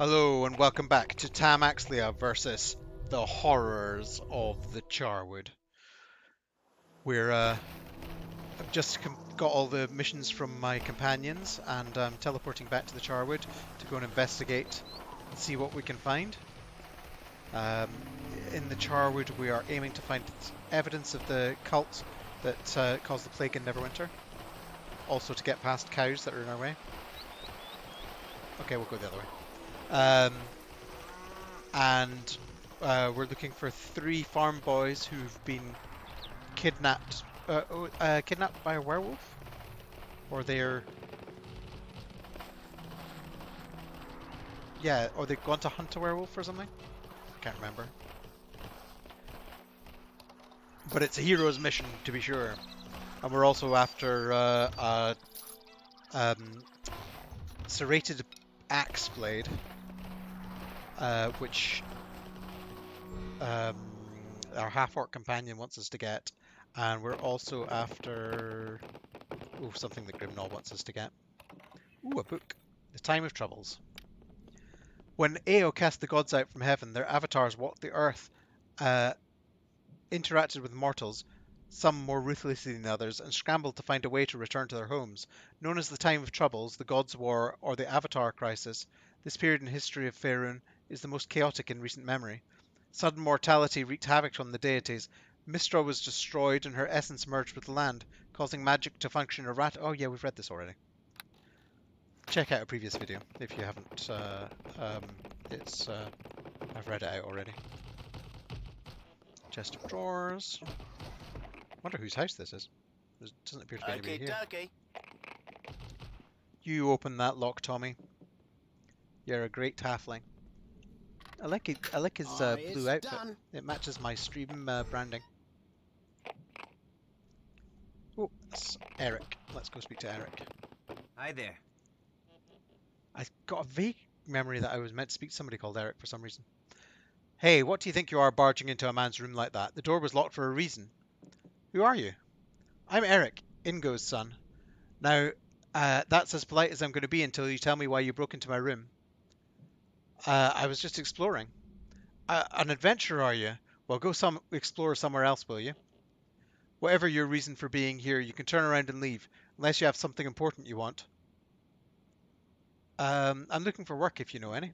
Hello and welcome back to Tam Axlia versus the horrors of the Charwood. I've just got all the missions from my companions and I'm teleporting back to the Charwood to go and investigate and see what we can find. Um, in the Charwood we are aiming to find evidence of the cult that caused the plague in Neverwinter. Also to get past cows that are in our way. Okay, we'll go the other way. And we're looking for 3 farm boys who've been kidnapped. Kidnapped by a werewolf, or or they've gone to hunt a werewolf or something. I can't remember. But it's a hero's mission to be sure, and we're also after a serrated axe blade, which our half-orc companion wants us to get, and we're also after something that Grimnall wants us to get. Ooh, a book. The Time of Troubles. When Ao cast the gods out from heaven, their avatars walked the earth, interacted with mortals, some more ruthlessly than others, and scrambled to find a way to return to their homes. Known as the Time of Troubles, the Gods' War, or the Avatar Crisis, this period in history of Faerun is the most chaotic in recent memory. Sudden mortality wreaked havoc on the deities. Mistra was destroyed and her essence merged with the land, causing magic to function erratic. Oh yeah, we've read this already. Check out a previous video if you haven't. I've read it out already. Chest of drawers. Wonder whose house this is. There doesn't appear to be anybody here. Okay. You open that lock, Tommy. You're a great halfling. I like it. I like his blue outfit. Done. It matches my stream branding. Oh, that's Eric. Let's go speak to Eric. Hi there. I got a vague memory that I was meant to speak to somebody called Eric for some reason. Hey, what do you think you are barging into a man's room like that? The door was locked for a reason. Who are you? I'm Eric, Ingo's son. Now, that's as polite as I'm going to be until you tell me why you broke into my room. I was just exploring. An adventurer, are you? Well, go explore somewhere else, will you? Whatever your reason for being here, you can turn around and leave, unless you have something important you want. I'm looking for work if you know any.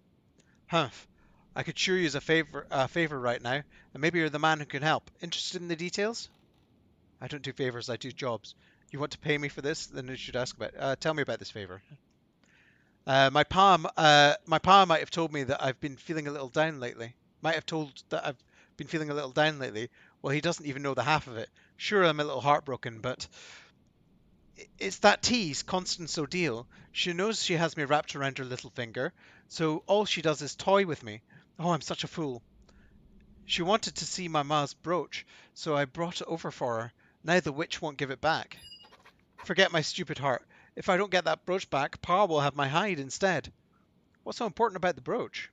Humph. I could sure use a favor right now, and maybe you're the man who can help. Interested in the details? I don't do favors, I do jobs. You want to pay me for this? Then you should ask about. Tell me about this favor. My pa might have told me that I've been feeling a little down lately. Well, he doesn't even know the half of it. Sure, I'm a little heartbroken, but it's that tease, Constance O'Deal. She knows she has me wrapped around her little finger, so all she does is toy with me. Oh, I'm such a fool. She wanted to see my ma's brooch, so I brought it over for her. Now the witch won't give it back. Forget my stupid heart. If I don't get that brooch back, Pa will have my hide instead. What's so important about the brooch?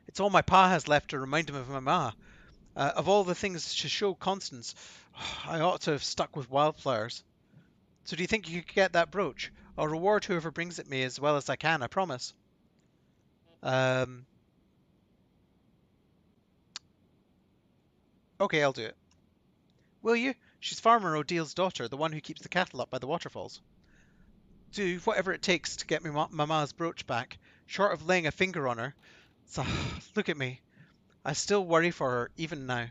It's all my pa has left to remind him of my ma. Of all the things to show Constance, I ought to have stuck with wildflowers. So do you think you could get that brooch? I'll reward whoever brings it me as well as I can, I promise. Okay, I'll do it. Will you? She's Farmer O'Deal's daughter, the one who keeps the cattle up by the waterfalls. Do whatever it takes to get me my ma's brooch back, short of laying a finger on her. So, look at me. I still worry for her, even now.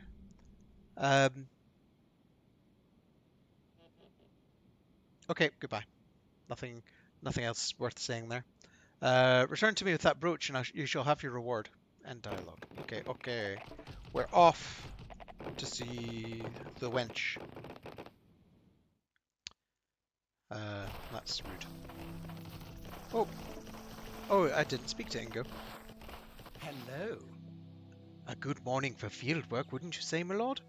Okay, goodbye. Nothing else worth saying there. Return to me with that brooch and you shall have your reward. End dialogue. Okay. We're off to see the wench. That's rude. Oh, I didn't speak to Ingo. Hello. A good morning for field work, wouldn't you say, my lord?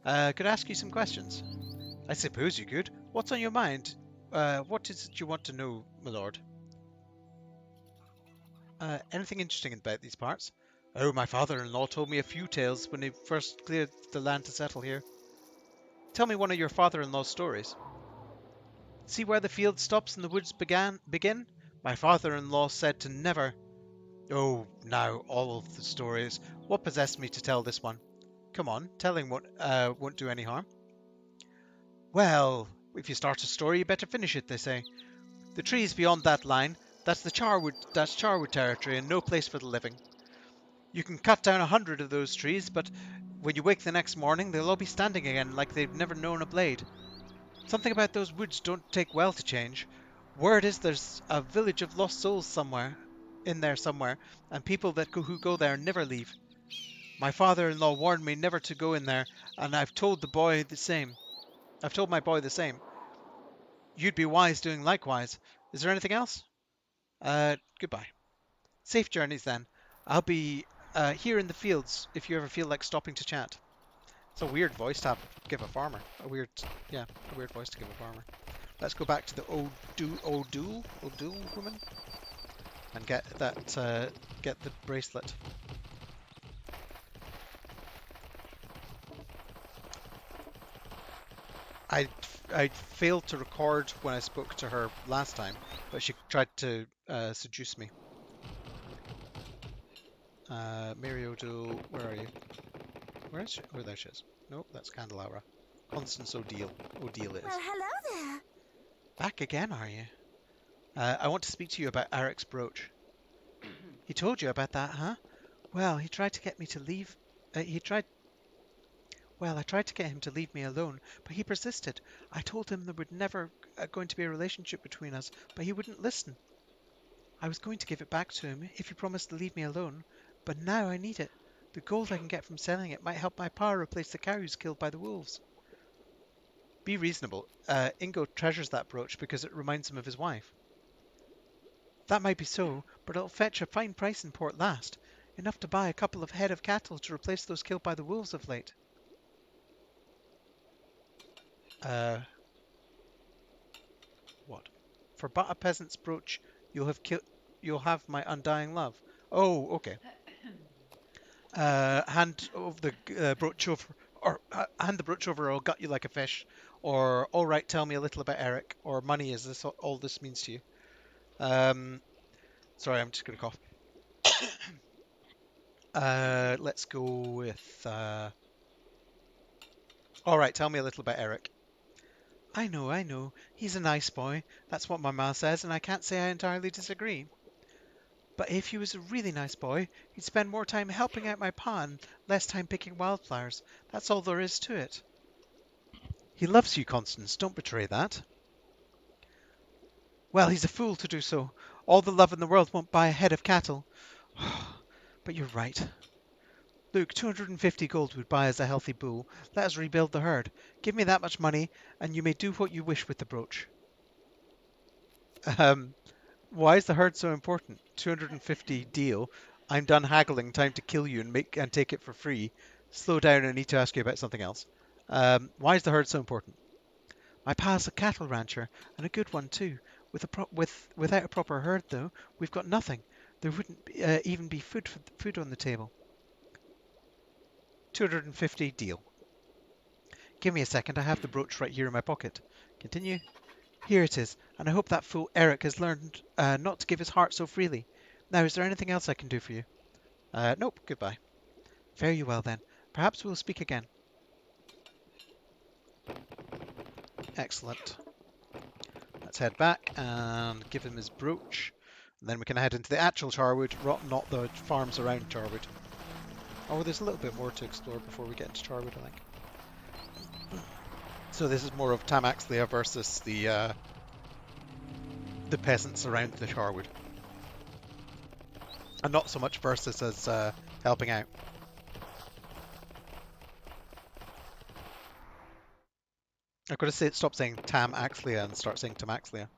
Could I ask you some questions? I suppose you could. What's on your mind? What is it you want to know, my lord? Anything interesting about these parts? Oh, my father-in-law told me a few tales when he first cleared the land to settle here. Tell me one of your father-in-law's stories. See where the field stops and the woods begin? My father-in-law said to never Oh, now all of the stories. What possessed me to tell this one? Come on, telling won't do any harm. Well, if you start a story, you better finish it, they say. The trees beyond that line, that's Charwood territory and no place for the living. You can cut down 100 of those trees, but when you wake the next morning, they'll all be standing again like they've never known a blade. Something about those woods don't take well to change. Word is there's a village of lost souls in there somewhere, and people who go there never leave. My father-in-law warned me never to go in there, and I've told the boy the same. I've told my boy the same. You'd be wise doing likewise. Is there anything else? Goodbye. Safe journeys then. I'll be here in the fields if you ever feel like stopping to chat. It's a weird voice to give a farmer. Yeah, a weird voice to give a farmer. Let's go back to the O'Doul woman and get the bracelet. I I failed to record when I spoke to her last time, but she tried to seduce me. Mary O'Doul, where are you? Where is she? Oh, there she is. Nope, that's Candelabra. Constance O'Deal is. Well, hello there. Back again, are you? I want to speak to you about Eric's brooch. He told you about that, huh? Well, he tried to get me to leave. He tried. Well, I tried to get him to leave me alone, but he persisted. I told him there would never going to be a relationship between us, but he wouldn't listen. I was going to give it back to him if he promised to leave me alone, but now I need it. The gold I can get from selling it might help my pa replace the cows killed by the wolves. Be reasonable. Ingo treasures that brooch because it reminds him of his wife. That might be so, but it'll fetch a fine price in Port Last. Enough to buy a couple of head of cattle to replace those killed by the wolves of late. Uh, what? For but a peasant's brooch, you'll have my undying love. Oh, okay. Hand over the brooch over, or hand the brooch over, or I'll gut you like a fish. Or all right, tell me a little about Eric. Or money. Is this all this means to you? Um, sorry, I'm just gonna cough. Let's go with. All right, tell me a little about Eric. I know, I know. He's a nice boy. That's what my ma says, and I can't say I entirely disagree. But if he was a really nice boy, he'd spend more time helping out my pa and less time picking wildflowers. That's all there is to it. He loves you, Constance. Don't betray that. Well, he's a fool to do so. All the love in the world won't buy a head of cattle. But you're right. Luke, 250 gold would buy us a healthy bull. Let us rebuild the herd. Give me that much money, and you may do what you wish with the brooch. Um, why is the herd so important? 250 deal. I'm done haggling. Time to kill you and take it for free. Slow down. I need to ask you about something else. Why is the herd so important? My pa's a cattle rancher, and a good one too. Without a proper herd, though, we've got nothing. There wouldn't even be food on the table. 250 deal. Give me a second. I have the brooch right here in my pocket. Continue. Here it is, and I hope that fool Eric has learned not to give his heart so freely. Now, is there anything else I can do for you? Nope. Goodbye. Fare you well then. Perhaps we'll speak again. Excellent. Let's head back and give him his brooch. And then we can head into the actual Charwood, not the farms around Charwood. Oh, there's a little bit more to explore before we get into Charwood, I think. So this is more of Tam Axlia versus the peasants around the Charwood. And not so much versus as helping out. I've got to stop saying Tam Axlia and start saying Tam Axlia.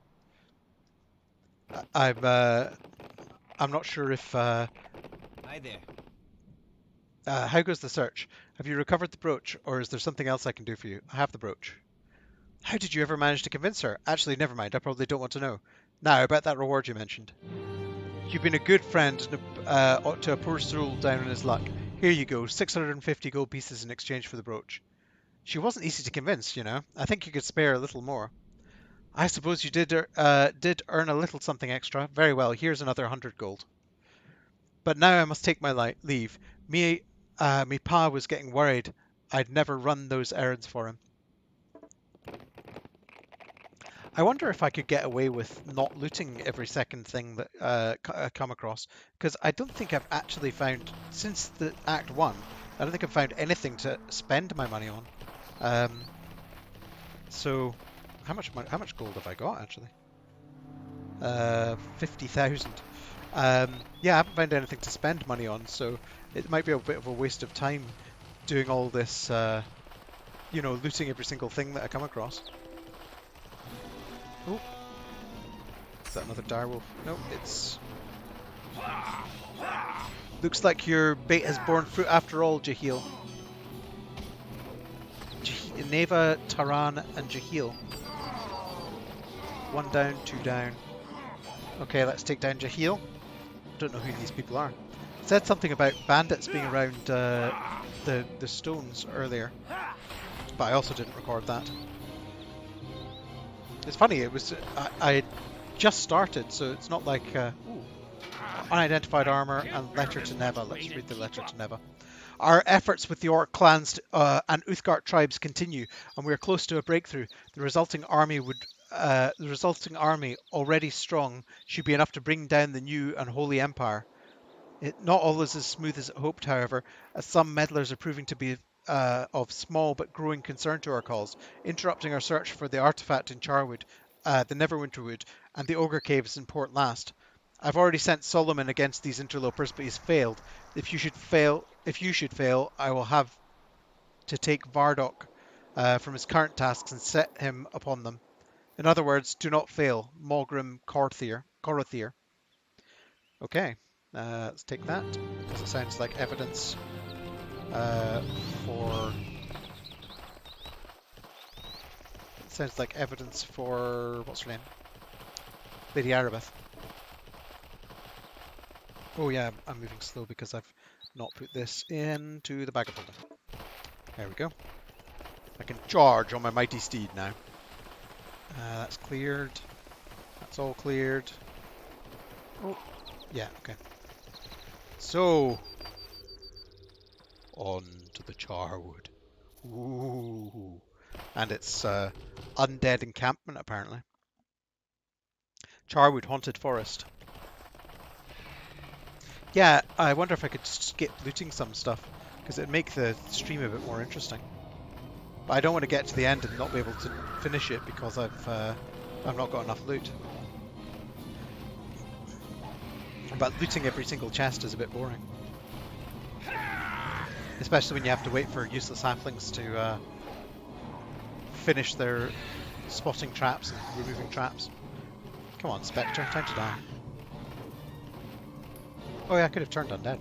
I'm not sure if. Hi there. How goes the search? Have you recovered the brooch, or is there something else I can do for you? I have the brooch. How did you ever manage to convince her? Actually, never mind. I probably don't want to know. Now, about that reward you mentioned. You've been a good friend to a poor soul down in his luck. Here you go, 650 gold pieces in exchange for the brooch. She wasn't easy to convince, you know. I think you could spare a little more. I suppose you did earn a little something extra. Very well, here's another 100 gold. But now I must take my leave. Me pa was getting worried I'd never run those errands for him. I wonder if I could get away with not looting every second thing that I come across, because I don't think I've actually found, since the Act 1, I don't think I've found anything to spend my money on. Um, so, how much gold have I got, actually? 50,000. Yeah, I haven't found anything to spend money on, so it might be a bit of a waste of time doing all this, looting every single thing that I come across. Oh, is that another direwolf? No, it's... Looks like your bait has borne fruit after all, Jahil. Neva, Taran, and Jahil. One down, two down. Okay, let's take down Jahil. Don't know who these people are. It said something about bandits being around the stones earlier, but I also didn't record that. It's funny. I had just started, so it's not like ooh, unidentified armor and letter to Neva. Let's read the letter to Neva. Our efforts with the Orc clans and Uthgardt tribes continue, and we are close to a breakthrough. The resulting army, already strong, should be enough to bring down the new and holy empire. Not all is as smooth as it hoped, however, as some meddlers are proving to be of small but growing concern to our cause, interrupting our search for the artifact in Charwood, the Neverwinter Wood, and the Ogre Caves in Port Last. I've already sent Solomon against these interlopers, but he's failed. If you should fail, I will have to take Vardok from his current tasks and set him upon them. In other words, do not fail, Mulgrim Corothir. Okay, let's take that because it sounds like evidence uh, for. It sounds like evidence for what's her name, Lady Aribeth. Oh yeah, I'm moving slow because I've not put this into the bag of holding. There we go. I can charge on my mighty steed now. That's cleared. That's all cleared. Oh, yeah, okay. So, on to the Charwood. Ooh. And it's undead encampment, apparently. Charwood Haunted Forest. Yeah, I wonder if I could skip looting some stuff, because it'd make the stream a bit more interesting. But I don't want to get to the end and not be able to finish it because I've not got enough loot. But looting every single chest is a bit boring. Especially when you have to wait for useless halflings to finish their spotting traps and removing traps. Come on, Spectre, time to die. Oh yeah, I could have turned undead.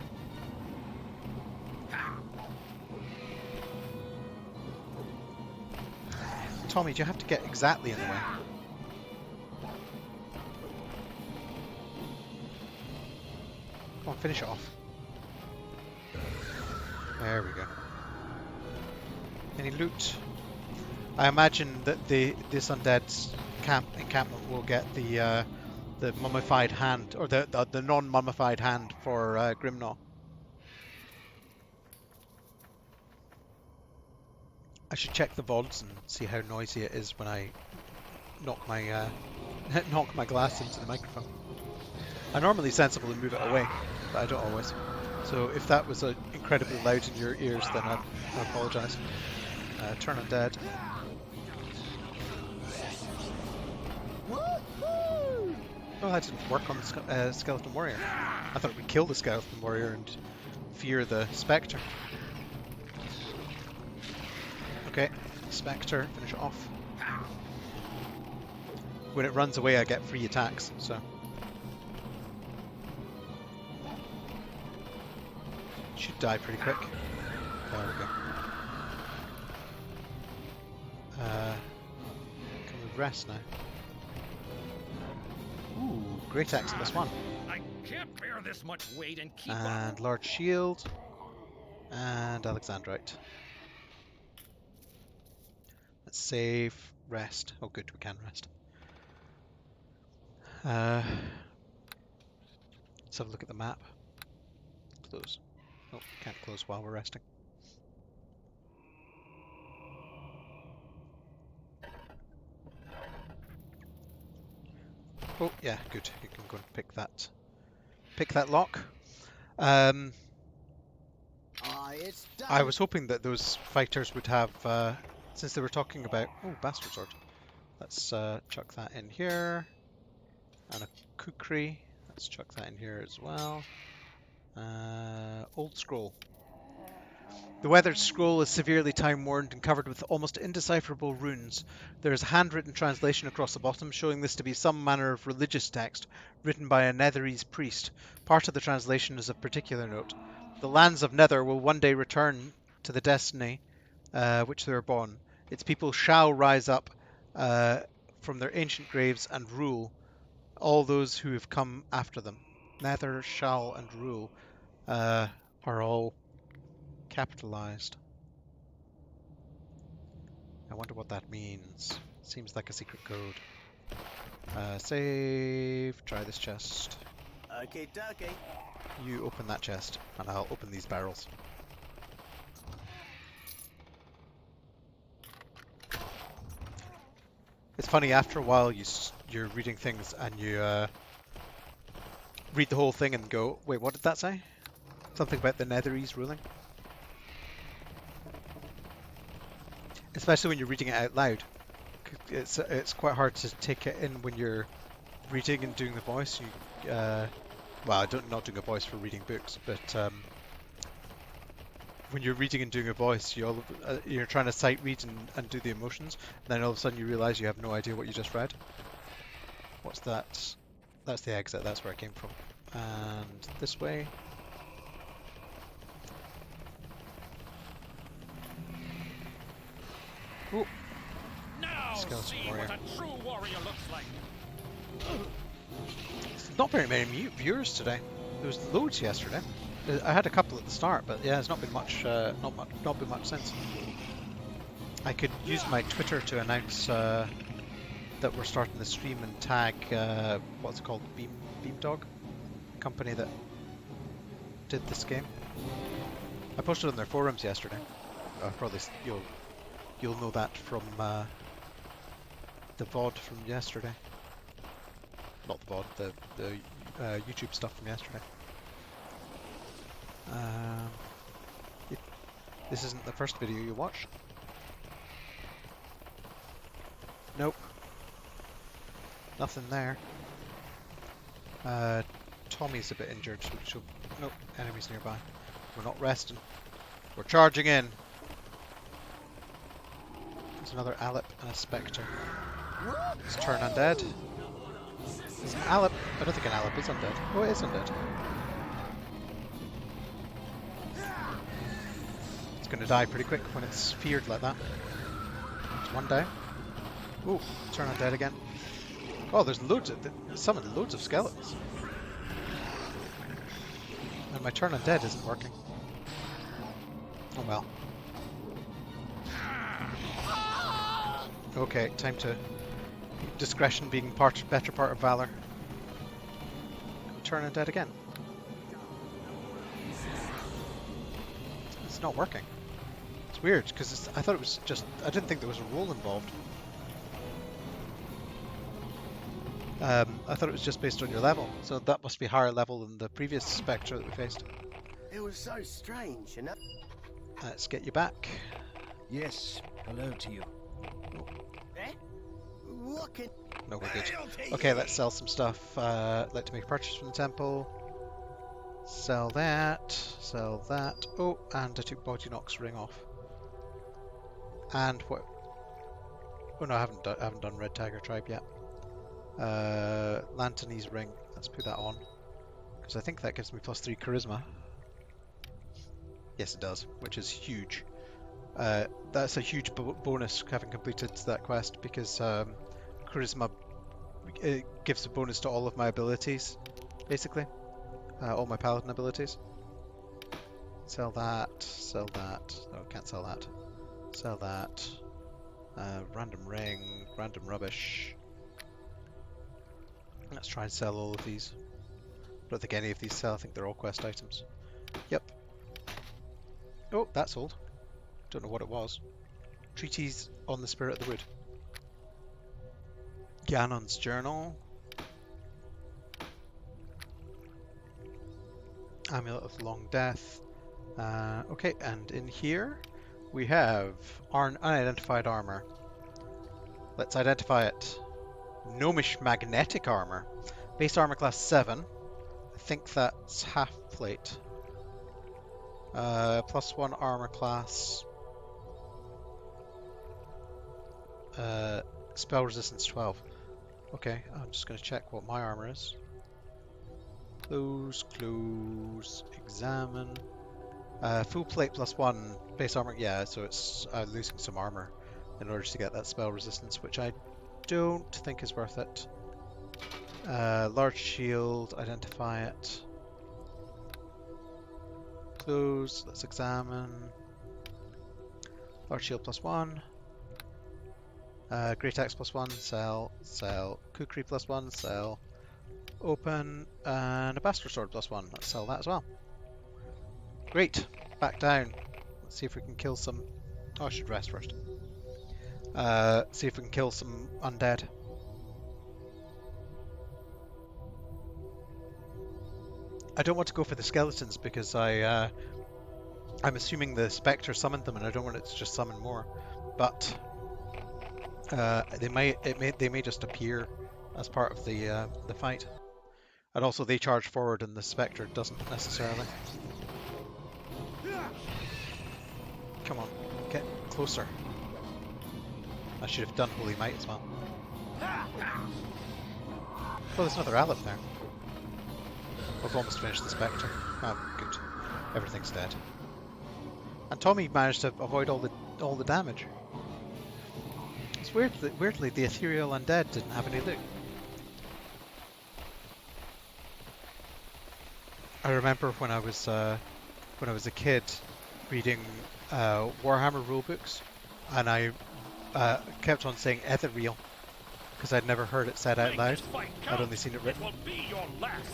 Tommy, do you have to get exactly in the way? Come on, finish it off. There we go. Any loot? I imagine that this undead's encampment will get the mummified hand, or the non-mummified hand for Grimnaw. I should check the VODs and see how noisy it is when I knock my knock my glass into the microphone. I'm normally sensible and move it away, but I don't always. So if that was incredibly loud in your ears, then I apologise. Turn undead. Oh, that didn't work on the Skeleton Warrior. I thought it would kill the Skeleton Warrior and fear the Spectre. Okay, Spectre, finish it off. When it runs away, I get free attacks, so. Should die pretty quick. There we go. Can we rest now? Ooh, great axe +1. I can't bear this much weight and keep And large shield. And Alexandrite. Let's save, rest. Oh good, we can rest. Let's have a look at the map. close. Oh, can't close while we're resting. Oh, yeah, good. You can go and pick that lock. It's done. I was hoping that those fighters would have, since they were talking about, oh, bastard sword. Let's chuck that in here, and a kukri. Let's chuck that in here as well. Old scroll. The weathered scroll is severely time-worn and covered with almost indecipherable runes. There is a handwritten translation across the bottom, showing this to be some manner of religious text, written by a Netherese priest. Part of the translation is of particular note. The lands of Nether will one day return to the destiny which they were born. Its people shall rise up from their ancient graves and rule all those who have come after them. Nether, shall, and rule are all capitalized. I wonder what that means. Seems like a secret code. Save. Try this chest. Okay, dokie. You open that chest, and I'll open these barrels. It's funny, after a while you're reading things and you read the whole thing and go, wait, what did that say? Something about the Netherese ruling? Especially when you're reading it out loud. It's quite hard to take it in when you're reading and doing the voice. Well, I don't not doing a voice for reading books, but when you're reading and doing a voice, you're trying to sight read and do the emotions. And then all of a sudden you realise you have no idea what you just read. What's that? That's the exit. That's where I came from. And this way. Oh, Now skeleton see warrior. what a true warrior looks like. Not very many viewers today. There was loads yesterday. I had a couple at the start, but yeah, there's not been much. Not been much since. I could use my Twitter to announce that we're starting the stream and tag what's it called, Beamdog, company that did this game. I posted on their forums yesterday. Probably you'll know that from the VOD from yesterday. Not the VOD, the YouTube stuff from yesterday. This isn't the first video you watch. Nope. Nothing there. Tommy's a bit injured, so nope, enemies nearby. We're not resting. We're charging in. There's another Alep and a Spectre. Let's turn undead. Is an Alep? I don't think an Alep is undead. Oh, it is undead. It's going to die pretty quick when it's feared like that. It's one down. Ooh, turn undead again. Oh, there's loads of summoned loads of skeletons. And my turn undead isn't working. Oh well. Okay, time to discretion being better part of valor. Turn undead again. It's not working. It's weird because I thought it was just. I didn't think there was a roll involved. I thought it was just based on your level, so that must be higher level than the previous Spectre that we faced. It was so strange, you know. Let's get you back. Yes, hello to you. Eh? What can... No, we're good. Okay, let's sell some stuff. Like to make a purchase from the temple. Sell that. Sell that. Oh, and I took Body Knock's ring off. And what? Oh no, I haven't done Red Tiger Tribe yet. Lantanee's ring. Let's put that on because I think that gives me +3 charisma. Yes, it does, which is huge. That's a huge bonus having completed that quest because charisma gives a bonus to all of my abilities, basically, all my paladin abilities. Sell that. Sell that. Oh, can't sell that. Sell that. Random ring. Random rubbish. Let's try and sell all of these. I don't think any of these sell. I think they're all quest items. Yep. Oh, that's old. Don't know what it was. Treatise on the Spirit of the Wood. Ganon's Journal. Amulet of Long Death. Okay, and in here we have unidentified armor. Let's identify it. Gnomish magnetic armor. Base armor class 7. I think that's half plate. +1 armor class. Spell resistance 12. Okay, I'm just going to check what my armor is. Close, close, examine. Full plate +1 base armor. Yeah, so it's losing some armor in order to get that spell resistance, which I don't think is worth it. Large shield, identify it. Close, let's examine. Large shield +1. Great axe +1, sell, sell. Kukri +1, sell. Open, and a bastard sword +1. Let's sell that as well. Great, back down. Let's see if we can kill some. Oh, I should rest first. See if we can kill some undead. I don't want to go for the skeletons because I'm assuming the spectre summoned them, and I don't want it to just summon more. But they may just appear as part of the fight, and also they charge forward, and the spectre doesn't necessarily. Come on, get closer. I should have done Holy Might as well. Oh, there's another Aleph there. I've almost finished the Spectre. Oh, good. Everything's dead. And Tommy managed to avoid all the damage. It's weird that weirdly the ethereal undead didn't have any loot. I remember when I was a kid reading Warhammer rulebooks, and I kept on saying ethereal because I'd never heard it said out loud. I'd only seen it written. It will be your last.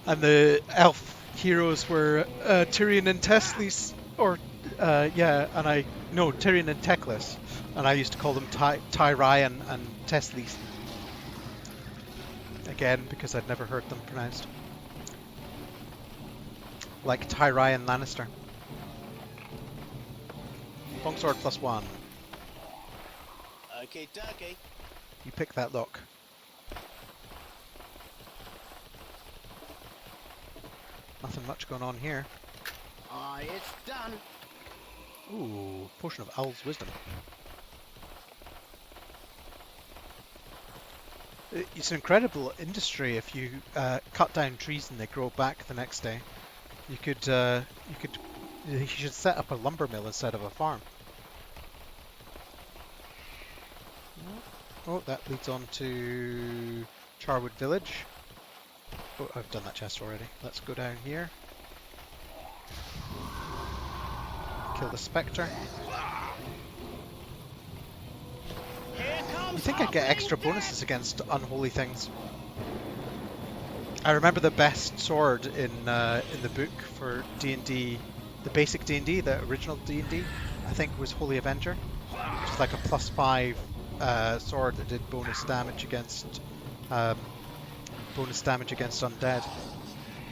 And the elf heroes were Tyrion and Teslis, or Tyrion and Teclis, and I used to call them Tyrion and Teslis. Again, because I'd never heard them pronounced. Like Tyrion Lannister. Longsword +1. Okay, dokie. You pick that lock. Nothing much going on here. Aye, it's done. Ooh, potion of Owl's Wisdom. It's an incredible industry if you cut down trees and they grow back the next day. You should set up a lumber mill instead of a farm. Oh, that leads on to Charwood Village. Oh, I've done that chest already. Let's go down here. Kill the Spectre. You think I'd get extra bonuses against unholy things? I remember the best sword in the book for D&D, the basic D&D, the original D&D, I think was Holy Avenger, which is like a +5 sword that did bonus damage against undead.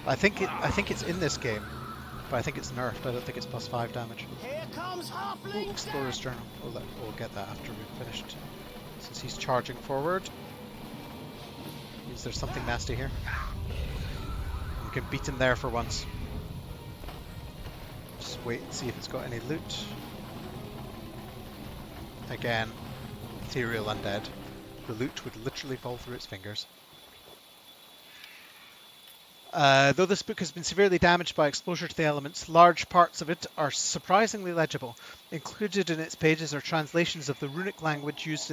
I think it's in this game, but I think it's nerfed. I don't think it's +5 damage. Here comes Halfling. Ooh, Explorer's Journal. We'll get that after we've finished. Since he's charging forward. Is there something nasty here? We can beat him there for once. Just wait and see if it's got any loot. Again, ethereal undead. The loot would literally fall through its fingers. Though this book has been severely damaged by exposure to the elements, large parts of it are surprisingly legible. Included in its pages are translations of the runic language used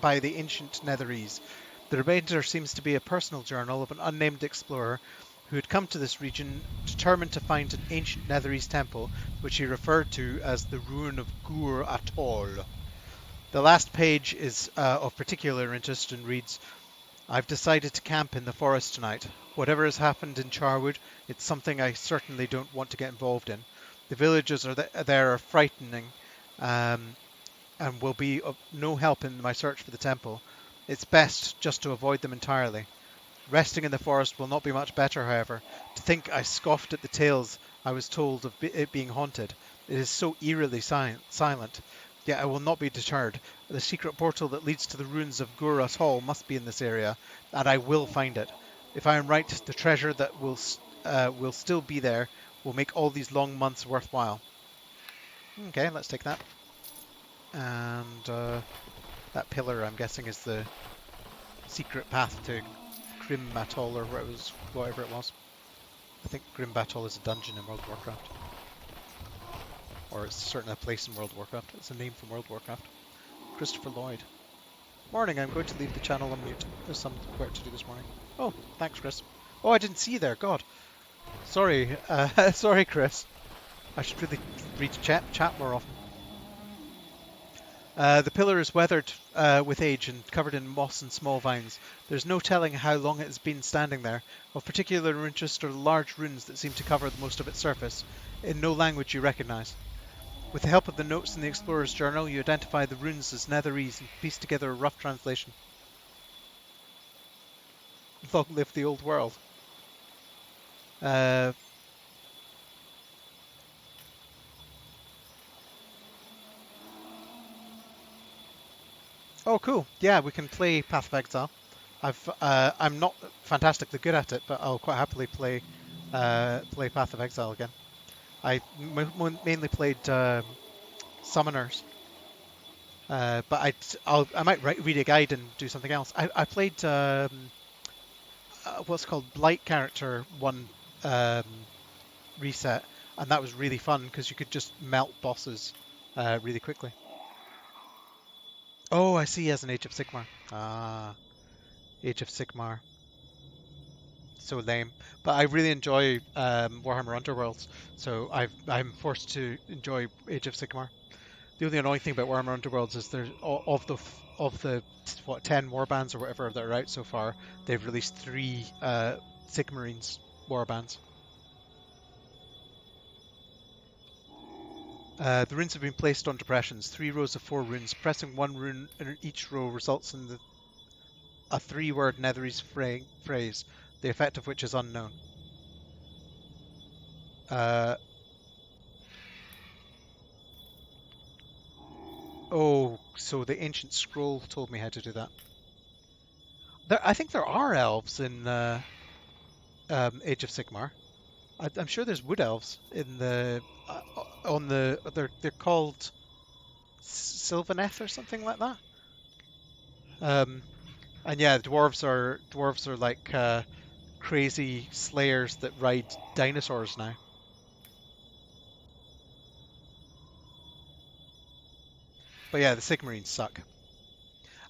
by the ancient Netherese. The remainder seems to be a personal journal of an unnamed explorer who had come to this region determined to find an ancient Netherese temple, which he referred to as the ruin of Gur Atoll. The last page is of particular interest and reads, "I've decided to camp in the forest tonight. Whatever has happened in Charwood, it's something I certainly don't want to get involved in. The villagers there are frightening, um, and will be of no help in my search for the temple. It's best just to avoid them entirely. Resting in the forest will not be much better, however. To think I scoffed at the tales I was told of it being haunted. It is so eerily silent. Yet I will not be deterred. The secret portal that leads to the ruins of Gurus Hall must be in this area, and I will find it. If I am right, the treasure that will still be there will make all these long months worthwhile. Okay, let's take that. And that pillar, I'm guessing, is the secret path to Grim Atoll, or whatever it was. I think Grim Atoll is a dungeon in World of Warcraft. Or it's certainly a place in World of Warcraft. It's a name from World of Warcraft. Christopher Lloyd. Morning, I'm going to leave the channel on mute. There's some work to do this morning. Oh, thanks, Chris. Oh, I didn't see you there. God. Sorry. Sorry, Chris. I should really read chat more often. The pillar is weathered with age and covered in moss and small vines. There's no telling how long it has been standing there. Of particular interest are the large runes that seem to cover most of its surface, in no language you recognise. With the help of the notes in the Explorer's Journal, you identify the runes as Netherese and piece together a rough translation. Long live the old world. Oh, cool. Yeah, we can play Path of Exile. I'm not fantastically good at it, but I'll quite happily play Path of Exile again. I mainly played Summoners, but I might read a guide and do something else. I played what's called Blight Character 1 reset, and that was really fun because you could just melt bosses really quickly. Oh, I see, as an Age of Sigmar. Ah, Age of Sigmar. So lame. But I really enjoy Warhammer Underworlds, so I'm forced to enjoy Age of Sigmar. The only annoying thing about Warhammer Underworlds is there's of the what 10 warbands or whatever that are out so far, they've released 3 Sigmarines warbands. The runes have been placed on depressions, 3 rows of 4 runes. Pressing 1 rune in each row results in a 3-word Netherese phrase, the effect of which is unknown. Oh, so the ancient scroll told me how to do that. I think there are elves in Age of Sigmar. I'm sure there's wood elves in they're called Sylvaneth or something like that. And yeah, dwarves are like crazy slayers that ride dinosaurs now. But yeah, the Sigmarines suck.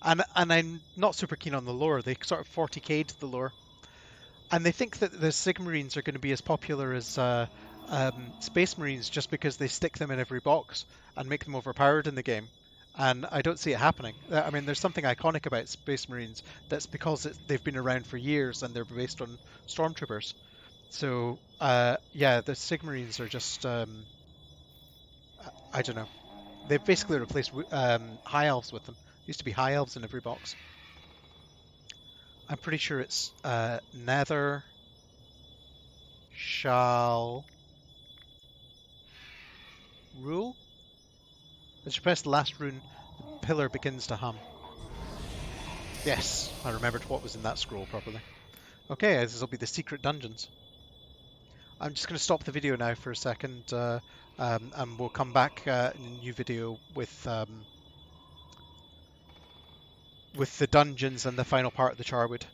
And I'm not super keen on the lore. They sort of 40k'd the lore. And they think that the Sigmarines are going to be as popular as Space Marines just because they stick them in every box and make them overpowered in the game. And I don't see it happening. I mean, there's something iconic about Space Marines. That's because they've been around for years and they're based on stormtroopers. So, yeah, the Sigmarines are just, I don't know. They've basically replaced High Elves with them. Used to be High Elves in every box. I'm pretty sure it's Nether shall rule. As you press the last rune, the pillar begins to hum. Yes, I remembered what was in that scroll properly. Okay, this will be the secret dungeons. I'm just going to stop the video now for a second, and we'll come back in a new video with the dungeons and the final part of the Charwood.